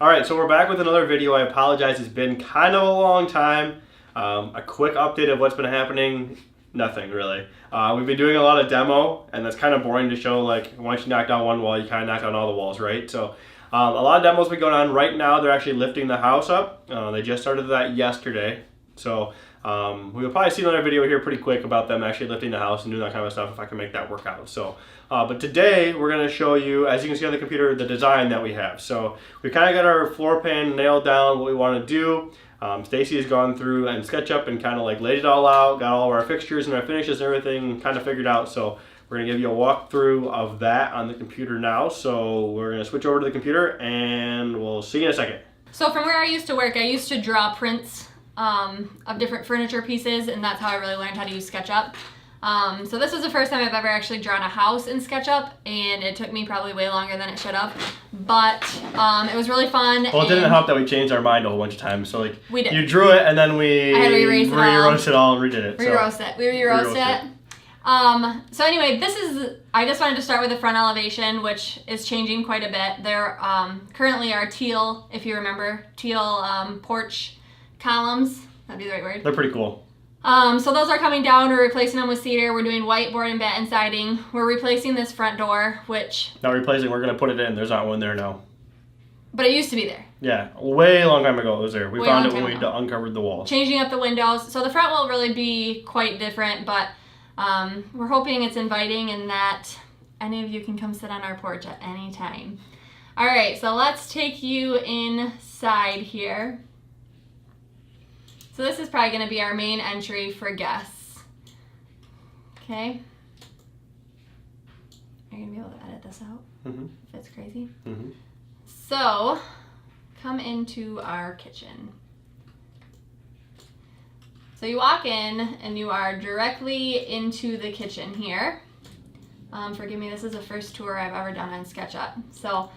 Alright, so we're back with another video. I apologize, it's been kind of a long time. A quick update of what's been happening, nothing really. We've been doing a lot of demo, and that's kind of boring to show. Like, once you knock down one wall, you kind of knock down all the walls, right? So a lot of demos been going on. Right now, they're actually lifting the house up. They just started that yesterday. So we'll probably see another video here pretty quick about them actually lifting the house and doing that kind of stuff if I can make that work out. So, but today we're going to show you, as you can see on the computer, the design that we have. So we kind of got our floor plan nailed down, what we want to do. Staci has gone through and SketchUp and kind of like laid it all out, got all of our fixtures and our finishes and everything kind of figured out. So we're going to give you a walkthrough of that on the computer now. So we're going to switch over to the computer and we'll see you in a second. So from where I used to work, I used to draw prints of different furniture pieces, and that's how I really learned how to use SketchUp. So this was the first time I've ever actually drawn a house in SketchUp, and it took me probably way longer than it should have, but it was really fun. Well, it didn't help that we changed our mind a whole bunch of times. So like, we did. You drew it and then we I had to erase it all and redid it. We re-roast it. So anyway, I just wanted to start with the front elevation, which is changing quite a bit. There currently are teal, if you remember, teal porch columns. That'd be the right word. They're pretty cool. So those are coming down. We're replacing them with cedar. We're doing white board and batten siding. We're replacing this front door, which... Not replacing, we're going to put it in. There's not one there now. But it used to be there. Yeah, way long time ago it was there. We found it when we uncovered the walls. Changing up the windows. So the front will really be quite different, but we're hoping it's inviting and that any of you can come sit on our porch at any time. All right, so let's take you inside here. So this is probably going to be our main entry for guests. Okay. Are you going to be able to edit this out? Mm-hmm. If it's crazy? Mm-hmm. So, come into our kitchen. So you walk in and you are directly into the kitchen here. Forgive me, this is the first tour I've ever done on SketchUp. So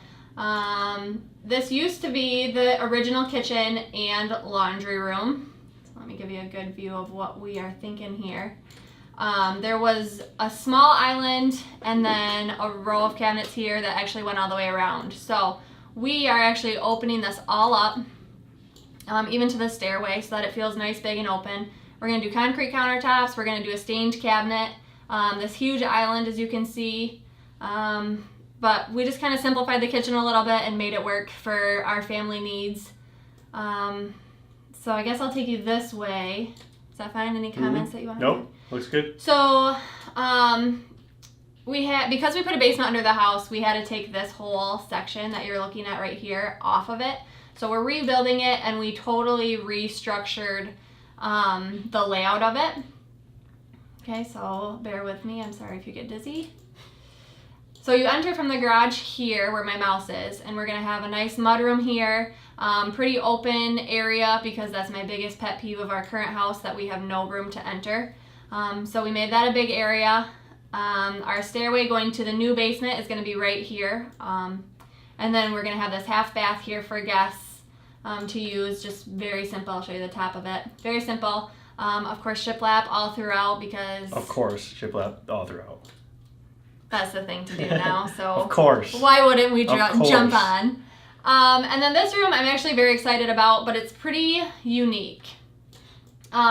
this used to be the original kitchen and laundry room. Let me give you a good view of what we are thinking here. There was a small island and then a row of cabinets here that actually went all the way around. So we are actually opening this all up, even to the stairway, so that it feels nice, big, and open. We're going to do concrete countertops. We're going to do a stained cabinet. This huge island, as you can see. But we just kind of simplified the kitchen a little bit and made it work for our family needs. So I guess I'll take you this way. Is that fine? Any comments that you want to Nope. Looks good. So, because we put a basement under the house, we had to take this whole section that you're looking at right here off of it. So we're rebuilding it, and we totally restructured the layout of it. Okay, so bear with me. I'm sorry if you get dizzy. So you enter from the garage here where my mouse is, and we're going to have a nice mudroom here. Pretty open area because that's my biggest pet peeve of our current house, that we have no room to enter. So we made that a big area. Our stairway going to the new basement is going to be right here. And then we're going to have this half bath here for guests to use. Just very simple. I'll show you the top of it. Very simple. Of course, shiplap all throughout because... Of course, shiplap all throughout. That's the thing to do now. So of course. Why wouldn't we jump on? And then this room I'm actually very excited about, but it's pretty unique.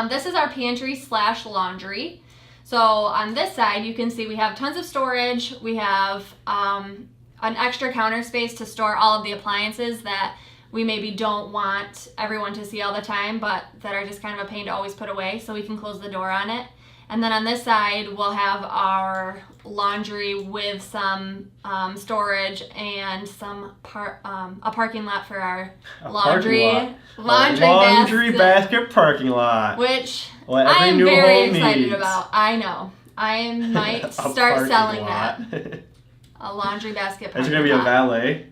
This is our pantry / laundry. So on this side, you can see we have tons of storage. We have an extra counter space to store all of the appliances that we maybe don't want everyone to see all the time, but that are just kind of a pain to always put away, so we can close the door on it. And then on this side, we'll have our laundry with some storage and some a parking lot for our laundry basket parking lot, which I'm very excited about. I know. I might start selling that. A laundry basket parking lot. Is it going to be a valet?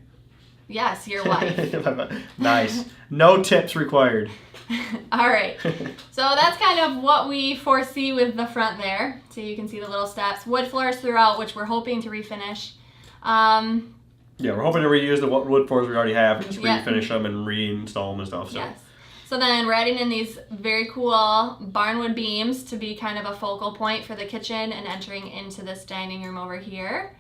Yes, your wife. Nice. No tips required. All right, so that's kind of what we foresee with the front there. So you can see the little steps, wood floors throughout, which we're hoping to refinish. Yeah, we're hoping to reuse the wood floors we already have and just refinish them and reinstall them and stuff. So. Yes. So then we're adding in these very cool barnwood beams to be kind of a focal point for the kitchen and entering into this dining room over here.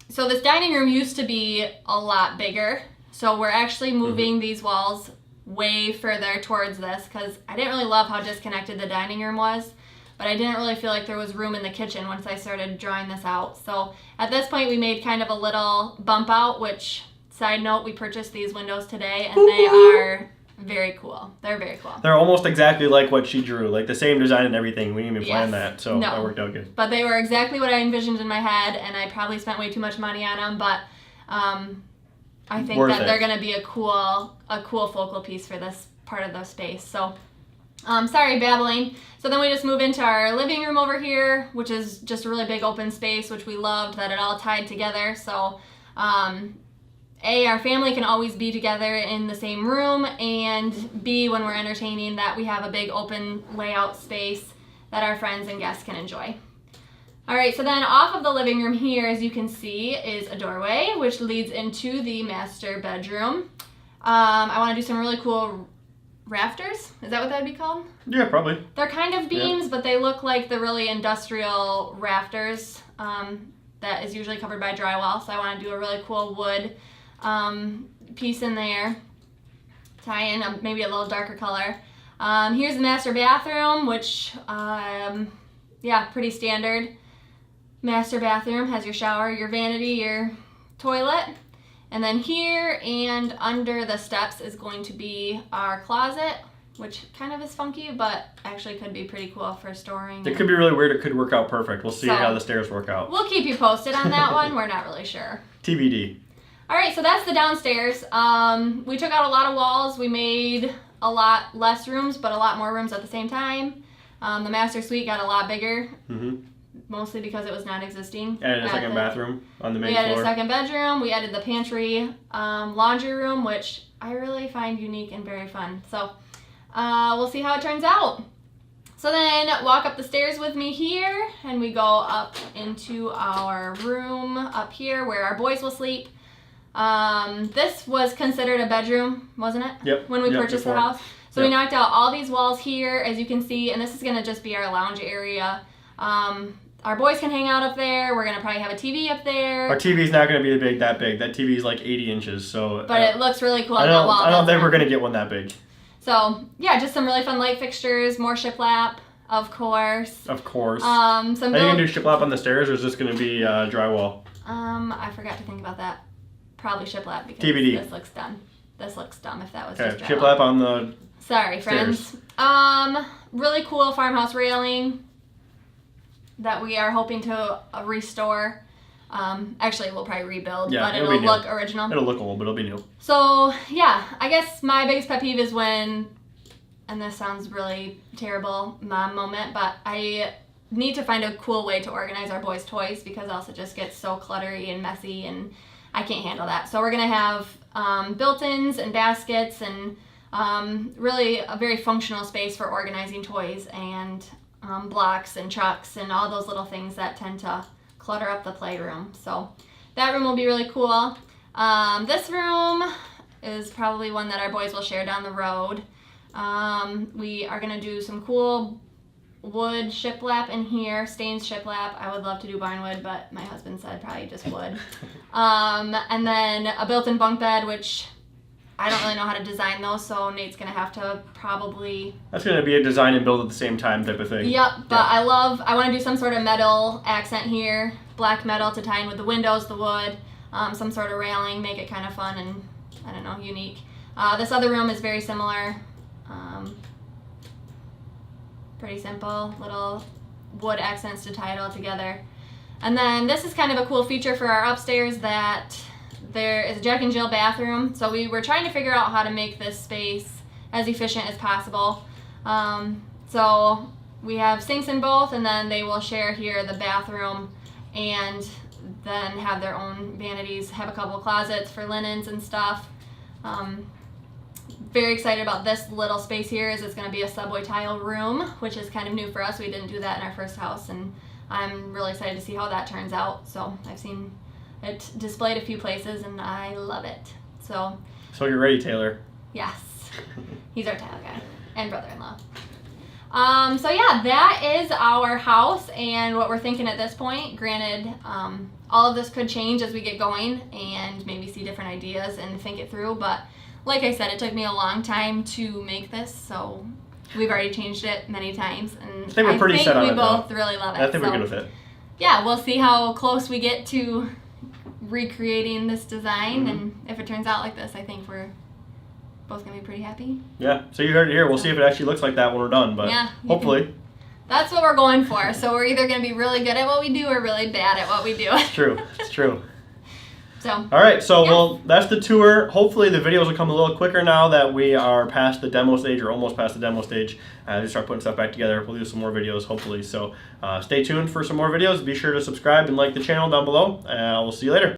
So this dining room used to be a lot bigger. So we're actually moving these walls way further towards this because I didn't really love how disconnected the dining room was, but I didn't really feel like there was room in the kitchen once I started drawing this out. So at this point we made kind of a little bump out, which, side note, we purchased these windows today and they are very cool. They're very cool. They're almost exactly like what she drew, like the same design and everything. We didn't even plan Yes. that, so No. that worked out good. But they were exactly what I envisioned in my head, and I probably spent way too much money on them, but I think Worth that it. they're going to be a cool focal piece for this part of the space. So, sorry, babbling. So then we just move into our living room over here, which is just a really big open space, which we loved that it all tied together. So, our family can always be together in the same room, and B, when we're entertaining, that we have a big open layout space that our friends and guests can enjoy. All right, so then off of the living room here, as you can see, is a doorway, which leads into the master bedroom. I want to do some really cool rafters. Is that what that would be called? Yeah, probably. They're kind of beams, but they look like the really industrial rafters that is usually covered by drywall. So I want to do a really cool wood piece in there, tie in maybe a little darker color. Here's the master bathroom, which pretty standard master bathroom. Has your shower, your vanity, your toilet, and then here and under the steps is going to be our closet, which kind of is funky, but actually could be pretty cool for storing. It could be really weird. It could work out perfect. We'll see So, how the stairs work out. We'll keep you posted on that one. We're not really sure. TBD. All right, so that's the downstairs. We took out a lot of walls. We made a lot less rooms, but a lot more rooms at the same time. The master suite got a lot bigger, mostly because it was non-existing. Added a second bathroom on the main We floor. added a second bedroom. We added the pantry, laundry room, which I really find unique and very fun. So we'll see how it turns out. So then walk up the stairs with me here, and we go up into our room up here where our boys will sleep. This was considered a bedroom, wasn't it? Yep. When we purchased the house. So we Yep. knocked out all these walls here, as you can see, and this is going to just be our lounge area. Our boys can hang out up there. We're going to probably have a TV up there. Our TV's not going to be that big. That TV is like 80 inches, so... But it looks really cool on I that wall. don't think doesn't we're it? going to get one that big. So, yeah, just some really fun light fixtures, more shiplap, of course. Of course. Some Are you build- going to do shiplap on the stairs, or is this going to be drywall? I forgot to think about that. Probably shiplap because TBD. this looks dumb. This looks dumb if that was Okay, just drywall. shiplap on the... Sorry, friends. Really cool farmhouse railing that we are hoping to restore. Actually, we'll probably rebuild, Yeah, but it'll it'll be look new. original. It'll look old, but it'll be new. So, yeah, I guess my biggest pet peeve is when, and this sounds really terrible, mom moment, but I need to find a cool way to organize our boys' toys because else it just gets so cluttery and messy, and I can't handle that. So we're going to have built-ins and baskets and really a very functional space for organizing toys and blocks and trucks and all those little things that tend to clutter up the playroom. So that room will be really cool. This room is probably one that our boys will share down the road. We are going to do some cool wood shiplap in here, stains shiplap. I would love to do barnwood, but my husband said probably just wood. And then a built-in bunk bed, which I don't really know how to design those, so Nate's going to have to probably... That's going to be a design and build at the same time type of thing. Yep, but I want to do some sort of metal accent here, black metal to tie in with the windows, the wood, some sort of railing, make it kind of fun and, I don't know, unique. This other room is very similar. Pretty simple, little wood accents to tie it all together. And then this is kind of a cool feature for our upstairs that there is a Jack and Jill bathroom. So we were trying to figure out how to make this space as efficient as possible. So we have sinks in both, and then they will share here the bathroom and then have their own vanities, have a couple of closets for linens and stuff. Very excited about this little space here, as it's going to be a subway tile room, which is kind of new for us. We didn't do that in our first house, and I'm really excited to see how that turns out. So I've seen it displayed a few places, and I love it. So you're ready, Taylor. yes, he's our tile guy and brother-in-law. So yeah, that is our house and what we're thinking at this point. Granted, all of this could change as we get going and maybe see different ideas and think it through. But like I said, it took me a long time to make this, so we've already changed it many times. And I think we're pretty set on we it, both though. really love it. I think we're good with it. Yeah, we'll see how close we get to recreating this design, and if it turns out like this, I think we're both gonna be pretty happy. Yeah, so you heard it here. We'll see if it actually looks like that when we're done, but yeah, hopefully. That's what we're going for. So we're either gonna be really good at what we do or really bad at what we do. It's true. It's true. So. All right, so yeah. well, that's the tour. Hopefully the videos will come a little quicker now that we are past the demo stage or almost past the demo stage. Just start putting stuff back together. We'll do some more videos, hopefully. So stay tuned for some more videos. Be sure to subscribe and like the channel down below. We'll see you later.